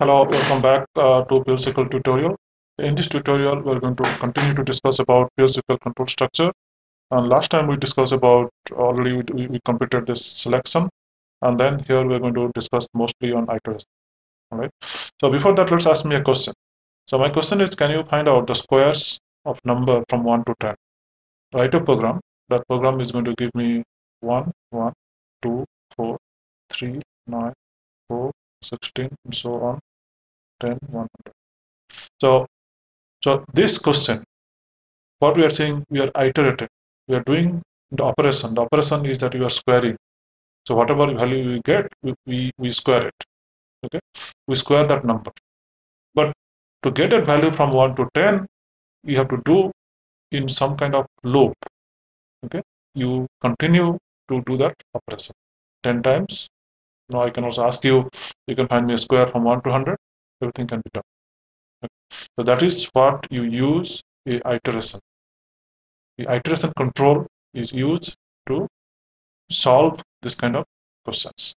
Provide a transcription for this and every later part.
Hello, welcome back to Pure SQL tutorial. In this tutorial, we're going to continue to discuss about Pure SQL control structure. And last time we discussed about already we completed this selection, and then here we're going to discuss mostly on iteration. All right. So before that, let's ask me a question. So my question is, can you find out the squares of number from 1 to 10? Write a program. That program is going to give me 1, 1, 2, 4, 3, 9, 4, 16, and so on, 10, 100. So this question, what we are saying, we are iterating. We are doing the operation. The operation is that we are squaring. So whatever value we get, we square it. Okay, we square that number. But to get a value from 1 to 10, you have to do in some kind of loop. Okay, you continue to do that operation 10 times. Now I can also ask you, you can find me a square from 1 to 100. Everything can be done. Okay. So that is what you use a iteration. The iteration control is used to solve this kind of questions.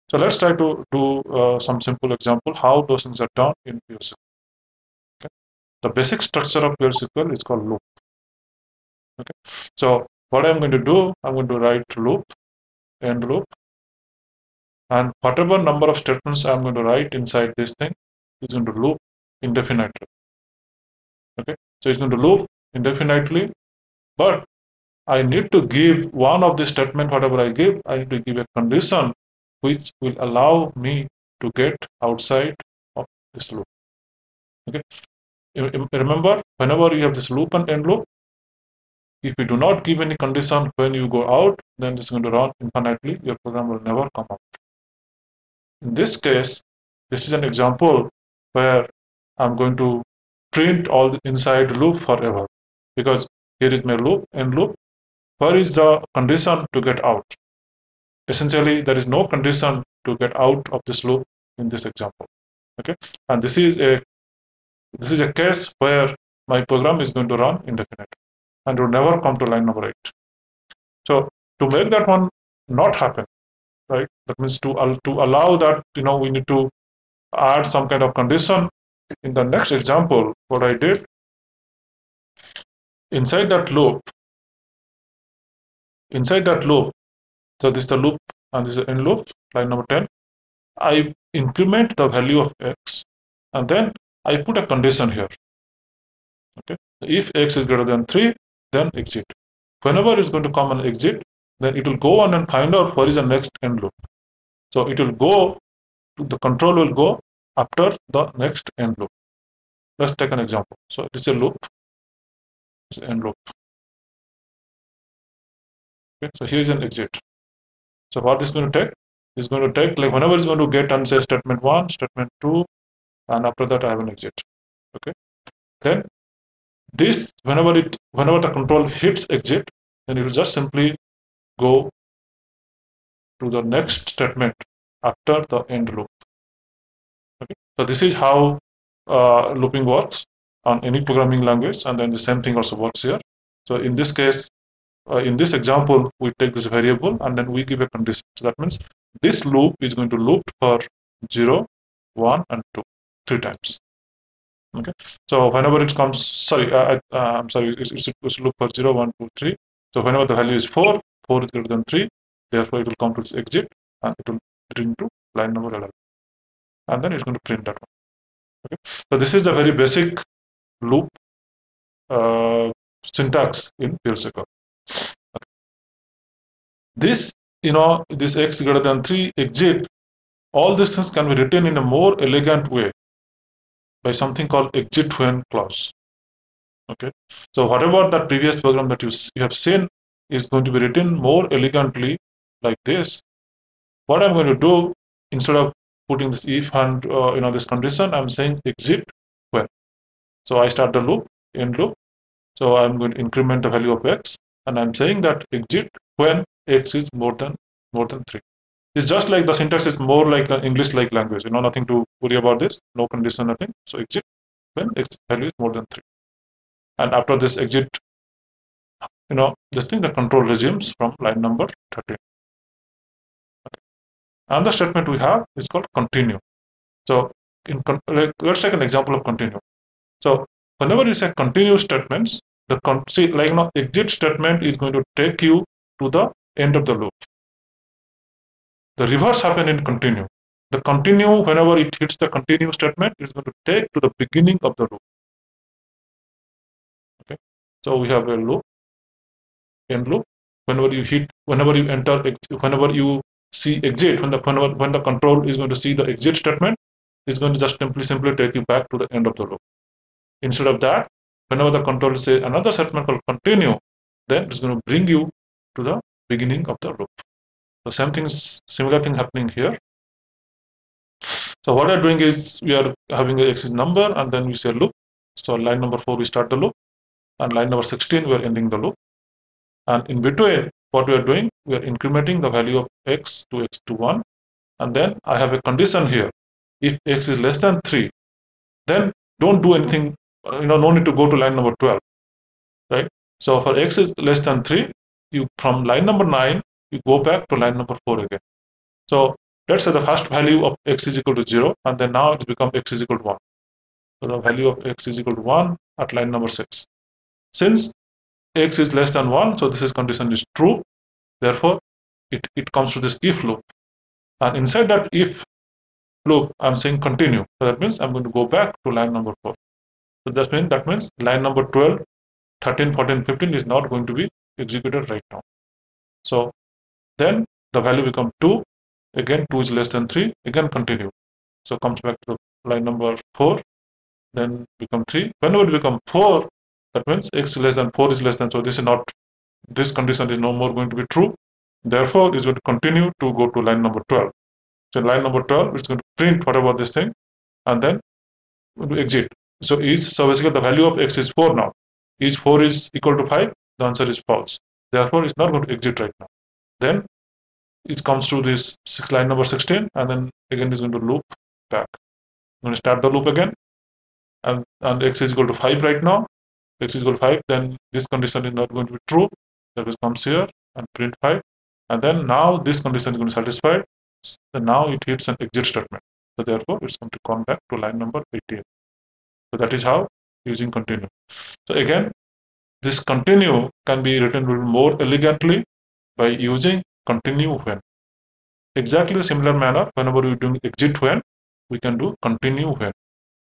So let's try to do some simple example how those things are done in PLS. Okay. The basic structure of PLS is called loop. Okay. So what I'm going to do, I'm going to write loop, end loop, and whatever number of statements I'm going to write inside this thing is going to loop indefinitely. Okay. So it's going to loop indefinitely, but I need to give one of the statement, whatever I give, I need to give a condition which will allow me to get outside of this loop. Okay. Remember, whenever you have this loop and end loop, if you do not give any condition when you go out, then it's going to run infinitely. Your program will never come out. In this case, this is an example where I'm going to print all the inside loop forever, because here is my loop, end loop. Where is the condition to get out? Essentially, there is no condition to get out of this loop in this example. Okay, and this is a case where my program is going to run indefinite and will never come to line number 8. So to make that one not happen, right? That means to allow that, we need to add some kind of condition. In the next example, what I did inside that loop, so this is the loop and this is the end loop, line number 10. I increment the value of x, and then I put a condition here. Okay, if x is greater than 3, then exit. Whenever it's going to come and exit, then it will go on and find out where is the next end loop. So it will go, the control will go after the next end loop. Let's take an example. So this is a loop, this is end loop. Okay, so here is an exit. So what is going to take? It's going to take, like, whenever it's going to get and say statement 1, statement 2, and after that I have an exit. Okay, then this, whenever the control hits exit, then it will just simply go to the next statement after the end loop. Okay, so this is how looping works on any programming language, and then the same thing also works here. So in this case, in this example, we take this variable and then we give a condition. So that means this loop is going to loop for 0, 1, and 2, 3 times. Okay, so whenever it comes, sorry, I'm sorry, it's supposed to loop for 0, 1, 2, 3. So whenever the value is 4, 4 is greater than 3, therefore it will come to its exit and it will bring to line number 11. And then it's going to print that one. Okay, so this is the very basic loop syntax in PLS. Okay. This, this x greater than 3 exit, all these things can be written in a more elegant way by something called exit when clause. Okay, so whatever that previous program that you have seen is going to be written more elegantly like this. What I'm going to do, instead of putting this if and this condition, I'm saying exit when. So I start the loop, end loop. So I'm going to increment the value of x, and I'm saying that exit when x is more than 3. It's just like the syntax is more like an English-like language. Nothing to worry about this. No condition, nothing. So exit when x value is more than 3. And after this exit, this thing, the control resumes from line number 13. Okay. And the statement we have is called continue. So like let's take an example of continue. So whenever you say continue statements, see like now exit statement is going to take you to the end of the loop. The reverse happen in continue. The continue, whenever it hits the continue statement, is going to take to the beginning of the loop. Okay. So we have a loop, end loop. Whenever you enter, whenever you see exit, when the control is going to see the exit statement, it's going to just simply take you back to the end of the loop. Instead of that, whenever the control says another statement called continue, then it's going to bring you to the beginning of the loop. The similar thing happening here. So what we're doing is we are having a x number and then we say loop. So line number 4 we start the loop, and line number 16 we are ending the loop. And in between, what we are doing, we are incrementing the value of x to 1, and then I have a condition here. If x is less than 3, then don't do anything. No need to go to line number 12, right? So for x is less than 3, you from line number 9 you go back to line number 4 again. So let's say the first value of x is equal to 0, and then now it becomes x is equal to 1. So the value of x is equal to 1 at line number 6. Since x is less than 1, so this condition is true. Therefore, it comes to this if loop. And inside that if loop, I'm saying continue. So that means I'm going to go back to line number 4. So that means line number 12, 13, 14, 15 is not going to be executed right now. So then the value becomes 2. Again, 2 is less than 3. Again, continue. So comes back to the line number 4. Then become 3. Whenever it becomes 4, that means x less than 4 is less than. So this condition is no more going to be true. Therefore, it's going to continue to go to line number 12. So line number 12 is going to print whatever this thing, and then going to exit. So basically the value of x is 4 now. Is 4 is equal to 5? The answer is false. Therefore, it's not going to exit right now. Then it comes to this line number 16, and then again it's going to loop back. I'm going to start the loop again, and x is equal to 5 right now. X is equal to 5, then this condition is not going to be true. That is comes here and print 5, and then now this condition is going to satisfy. So now it hits an exit statement. So therefore, it's going to come back to line number 18. So that is how using continue. So again, this continue can be written a little more elegantly by using continue when. Exactly the similar manner, whenever we're doing exit when, we can do continue when.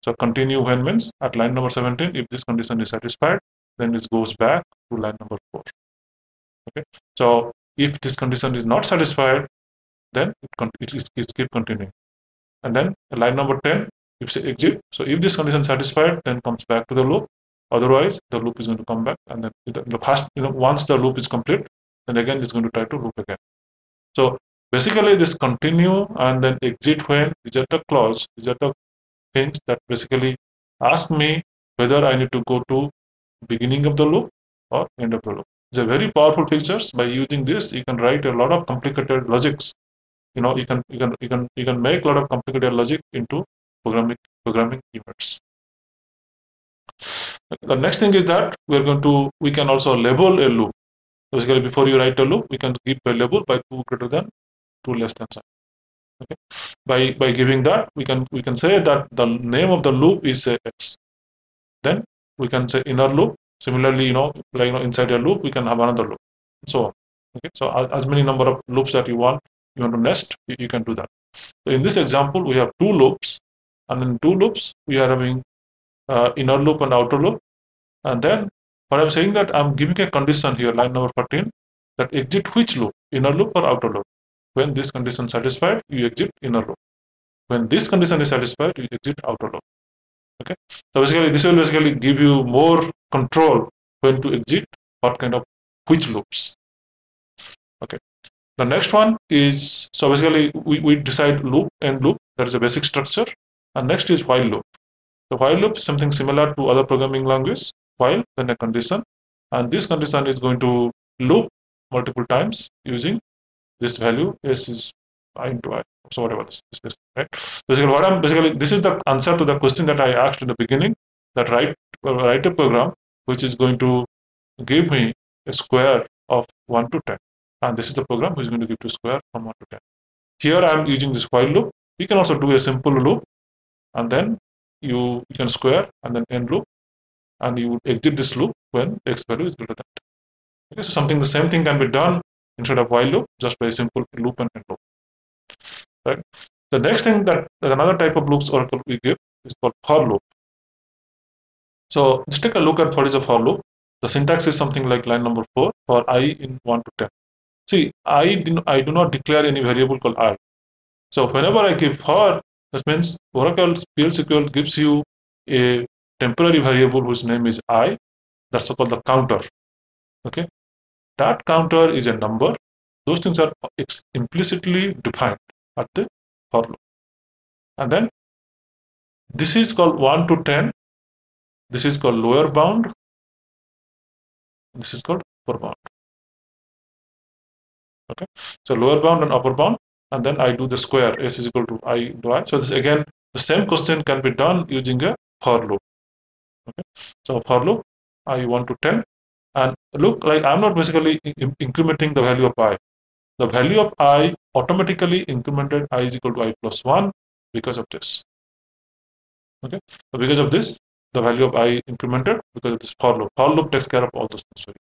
So continue when means at line number 17, if this condition is satisfied, then it goes back to line number 4. Okay. So if this condition is not satisfied, then it keep continuing. And then line number 10, if say exit. So if this condition is satisfied, then comes back to the loop. Otherwise, the loop is going to come back, and then once the loop is complete, then again it's going to try to loop again. So basically, this continue and then exit when, these are the things that basically ask me whether I need to go to beginning of the loop or end of the loop. It's a very powerful features. By using this, you can write a lot of complicated logics. You can make a lot of complicated logic into programming units. The next thing is that we can also label a loop. Basically, before you write a loop, we can give a label by 2 greater than 2 less than sign. Okay. By giving that, we can say that the name of the loop is x. Then we can say inner loop. Similarly, inside a loop, we can have another loop, and so on. Okay. So as many number of loops that you want to nest, you can do that. So in this example, we have 2 loops, and in 2 loops, we are having inner loop and outer loop. And then what I'm saying that I'm giving a condition here, line number 14, that exit which loop, inner loop or outer loop. When this condition is satisfied, you exit inner loop. When this condition is satisfied, you exit outer loop. Okay. So basically, this will basically give you more control when to exit what kind of which loops. Okay. The next one is, so basically we decide loop and loop. That is a basic structure. And next is while loop. The while loop is something similar to other programming language. While then a condition, and this condition is going to loop multiple times using this value s is I into I. So whatever this is this, right? Basically this is the answer to the question that I asked in the beginning. That write a program which is going to give me a square of 1 to 10, and this is the program which is going to give to square from 1 to 10. Here I am using this while loop. We can also do a simple loop and then you can square and then end loop, and you would exit this loop when x value is greater than 10. Okay, so something the same thing can be done instead of while loop, just by simple loop and end loop. Right. The next thing that another type of loops Oracle we give is called for loop. So let's take a look at what is a for loop. The syntax is something like line number 4 for I in 1 to 10. See, I do not declare any variable called I. So whenever I give for, that means Oracle's PL gives you a temporary variable whose name is I. That's called the counter. Okay, that counter is a number. Those things are implicitly defined at the for loop. And then this is called 1 to 10. This is called lower bound. This is called upper bound. Okay, so lower bound and upper bound, and then I do the square, s is equal to I into I. So this again, the same question can be done using a for loop. Okay, so for loop, I 1 to 10, and look, like I'm not basically incrementing the value of I. The value of I automatically incremented I is equal to I plus 1 because of this. Okay, so because of this, the value of I incremented because of this for loop. For loop takes care of all those things for you.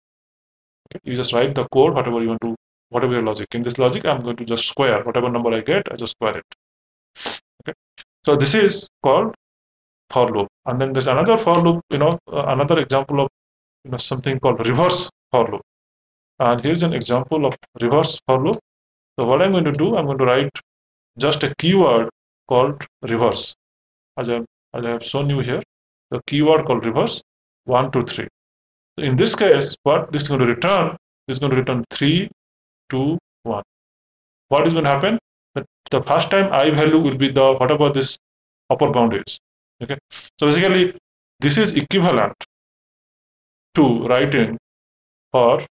Okay, you just write the code, whatever you want to, whatever your logic. In this logic, I'm going to just square whatever number I get, I just square it. Okay, so this is called for loop. And then there's another for loop, another example of something called reverse for loop. And here's an example of reverse for loop. So what I'm going to do, I'm going to write just a keyword called reverse, as I have shown you here. The keyword called reverse, 1, 2, 3. So in this case, what this is going to return is going to return 3, 2, 1. What is going to happen? The first time I value will be the whatever this upper bound is. Okay, so basically this is equivalent to writing for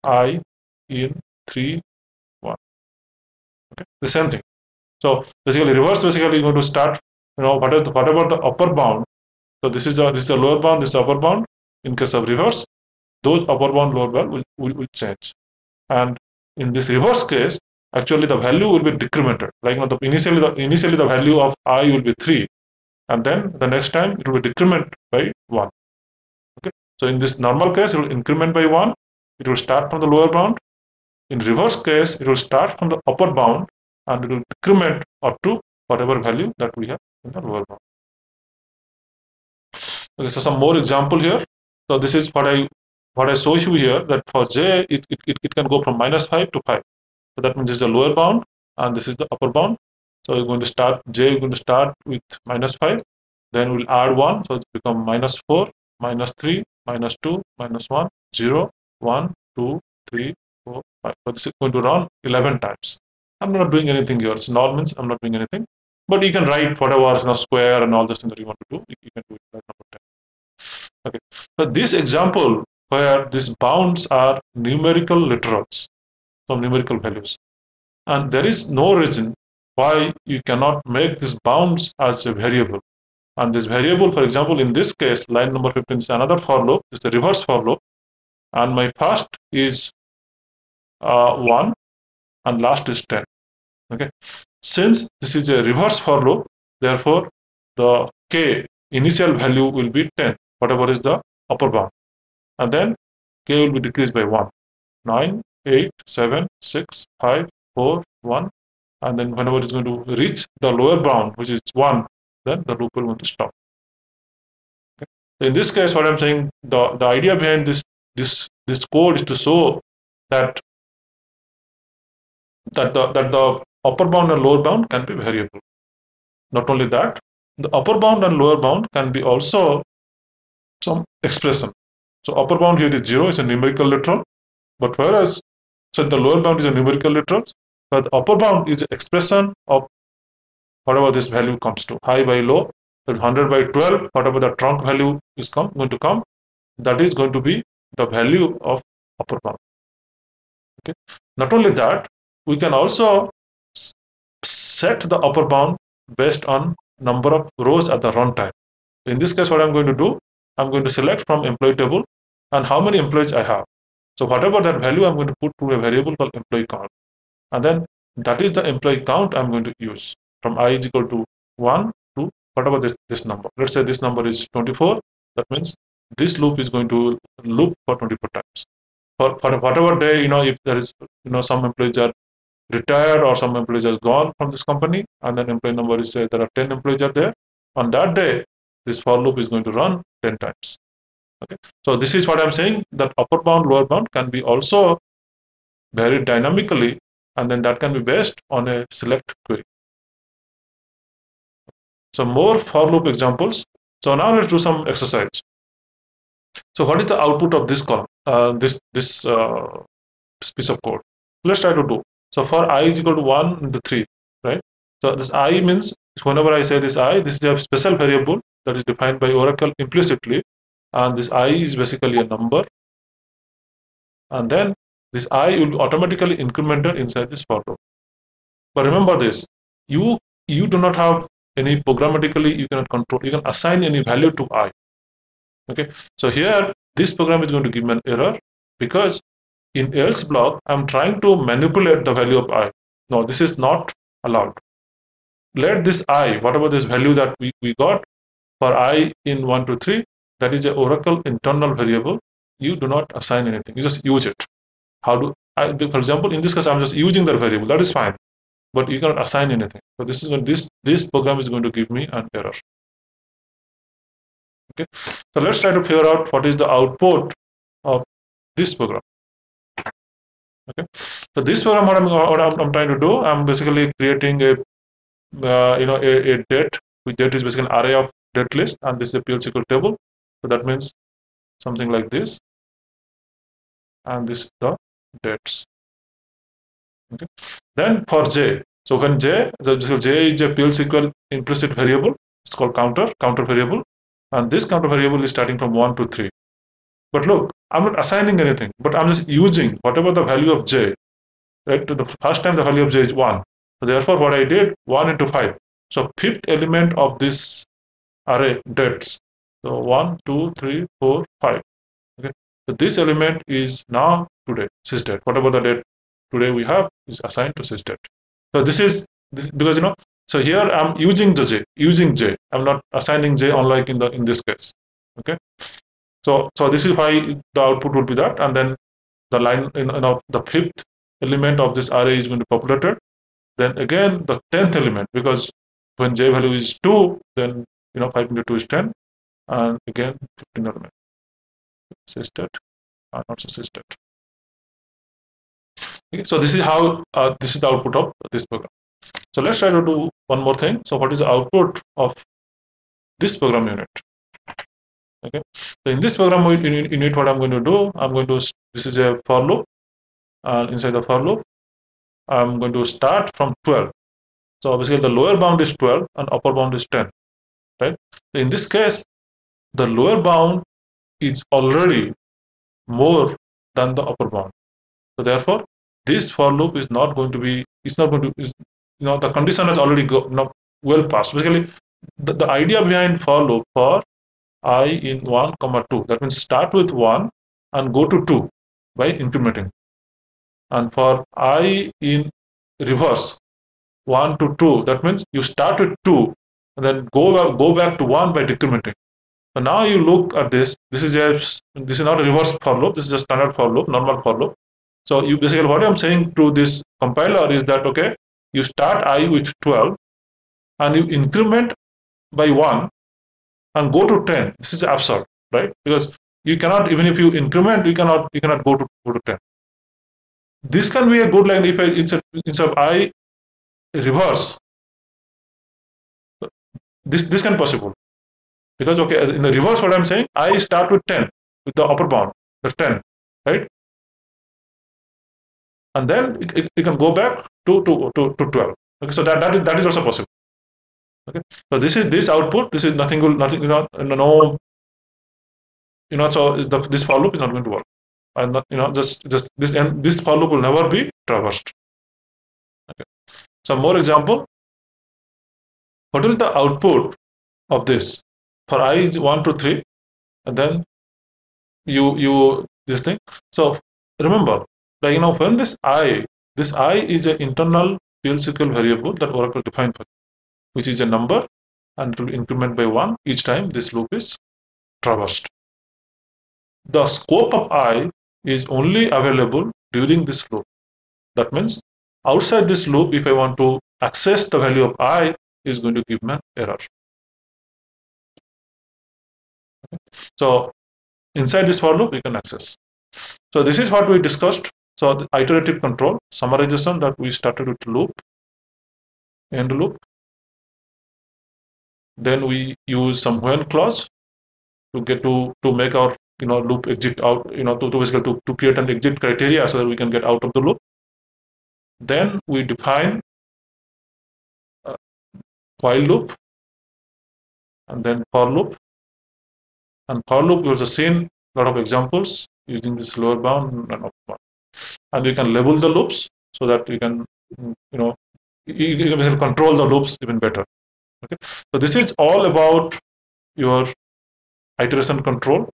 I in 3, 1. Okay, the same thing. So basically reverse basically going to start, whatever the upper bound. So this is the lower bound, this is the upper bound. In case of reverse, those upper bound, lower bound will change. And in this reverse case, actually the value will be decremented. Like initially the value of I will be 3, and then the next time it will be decrement by 1. Okay, so in this normal case, it will increment by 1. It will start from the lower bound. In reverse case, it will start from the upper bound, and it will decrement up to whatever value that we have in the lower bound. Okay, so some more example here. So this is what I show you here, that for j it can go from -5 to 5. So that means this is the lower bound and this is the upper bound. So you're going to start j is going to start with -5, then we'll add 1, so it become -4, -3, -2, -1, 0, 1, 2, 3, 4, 5. So this is going to run 11 times. I'm not doing anything here. It's null means I'm not doing anything. But you can write whatever square and all this thing that you want to do. You can do it at number 10. Okay. So this example where these bounds are numerical literals, some numerical values, and there is no reason why you cannot make these bounds as a variable. And this variable, for example, in this case, line number 15 is another for loop, it's the reverse for loop, and my first is 1 and last is 10. Okay, since this is a reverse for loop, therefore the k initial value will be 10, whatever is the upper bound, and then k will be decreased by 1, 9, 8, 7, 6, 5, 4, 1, and then whenever it's going to reach the lower bound, which is 1, then the loop will going to stop. Okay. So in this case, what I'm saying, the idea behind this code is to show that the upper bound and lower bound can be variable. Not only that, the upper bound and lower bound can be also some expression. So upper bound here is 0, it's a numerical literal, but whereas so the lower bound is a numerical literal, but the upper bound is an expression of whatever this value comes to, high by low. So 100 by 12, whatever the trunk value is going to come, that is going to be the value of upper bound. Okay. Not only that, we can also set the upper bound based on number of rows at the runtime. In this case, what I'm going to do, I'm going to select from employee table and how many employees I have. So whatever that value, I'm going to put to a variable called employee count. And then that is the employee count I'm going to use from I is equal to 1 to what about this number? Let's say this number is 24. That means this loop is going to loop for 24 times. For whatever day, if there is, some employees are retired or some employees are gone from this company, and then employee number is, say there are 10 employees are there. On that day, this for loop is going to run 10 times. Okay. So this is what I'm saying, that upper bound, lower bound can be also varied dynamically, and then that can be based on a select query. So more for loop examples. So now let's do some exercise. So what is the output of this column, this piece of code? Let's try to do. So for I is equal to 1 into 3, right? So this I means, whenever I say this I, this is a special variable that is defined by Oracle implicitly, and this I is basically a number, and then this I will be automatically incremented inside this for loop. But remember this, you do not have any programmatically, you cannot control, you can assign any value to I. Okay, so here this program is going to give me an error because in else block I'm trying to manipulate the value of I. No, this is not allowed. Let this I, whatever this value that we got for I in 1 to 3, that is a Oracle internal variable. You do not assign anything, you just use it. How do I, for example, in this case I'm just using the variable, that is fine, but you cannot assign anything. So this is when this program is going to give me an error. Okay, so let's try to figure out what is the output of this program. Okay, so this program, what I'm trying to do, I'm basically creating a a date, which date is basically an array of date list, and this is a PL/SQL table. So that means something like this, and this is the dates. Okay, then for J, so when J is a PL/SQL implicit variable, it's called counter variable, and this counter variable is starting from 1 to 3. But look, I'm not assigning anything, but I'm just using whatever the value of J. Right, to the first time the value of J is 1. So therefore, what I did, 1 into 5. So fifth element of this array dates. So 1, 2, 3, 4, 5. Okay. So this element is now today, sysdate. Whatever the date today we have is assigned to sysdate. So this is this because so here I'm using J. I'm not assigning J unlike in this case. Okay. So this is why the output would be that, and then the line the fifth element of this array is going to be populated. Then again the 10th element, because when J value is 2, then 5 into 2 is 10, and again 15 element. Sysdate, not sysdate. Okay, so this is how this is the output of this program. So let's try to do one more thing. So what is the output of this program unit? Okay, so in this program unit, what I'm going to do, this is a for loop, and inside the for loop, I'm going to start from 12. So obviously the lower bound is 12 and upper bound is 10, right? So in this case, the lower bound is already more than the upper bound. So therefore, this for loop is not going to be, the condition has already well passed. Basically, the idea behind for loop for I in 1, 2, that means start with 1 and go to 2 by incrementing. And for I in reverse, 1 to 2, that means you start with 2 and then go back to 1 by decrementing. So now you look at this. This is not a reverse for loop. This is a standard for loop, normal for loop. So you basically, what I'm saying to this compiler is that, okay, you start I with 12 and you increment by 1 and go to 10. This is absurd, right? Because you cannot, even if you increment, you cannot go to 10. This can be a good line if instead of I reverse. This can possible. Because, okay, in the reverse, what I'm saying, I start with 10, with the upper bound, that's 10, right? And then it can go back to 12. Okay, so that is also possible. Okay, so this output. This is nothing. No. So this for loop is not going to work, and just this for loop will never be traversed. Okay. Some more example. What is the output of this? For I is 1 to 3, and then you this thing. So remember, like when this I is an internal PL/SQL variable that Oracle defined for, which is a number, and it will increment by 1 each time this loop is traversed. The scope of I is only available during this loop. That means outside this loop, if I want to access the value of I, is going to give me an error. So inside this for loop, we can access. So this is what we discussed. So the iterative control, summarization that we started with loop, end loop. Then we use some when clause to get to make our loop exit out, to basically to create an exit criteria so that we can get out of the loop. Then we define a while loop, and then for loop. And for loop, we also seen a lot of examples using this lower bound and upper bound. And we can label the loops so that we can, you can control the loops even better. Okay, so this is all about your iteration control.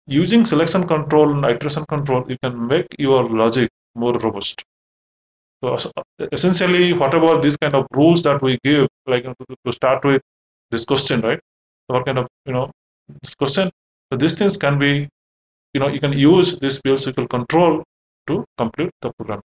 Using selection control and iteration control, you can make your logic more robust. So essentially, whatever these kind of rules that we give, like to start with this question, right? So what kind of this question? So these things can be, you can use this PL SQL control to complete the program.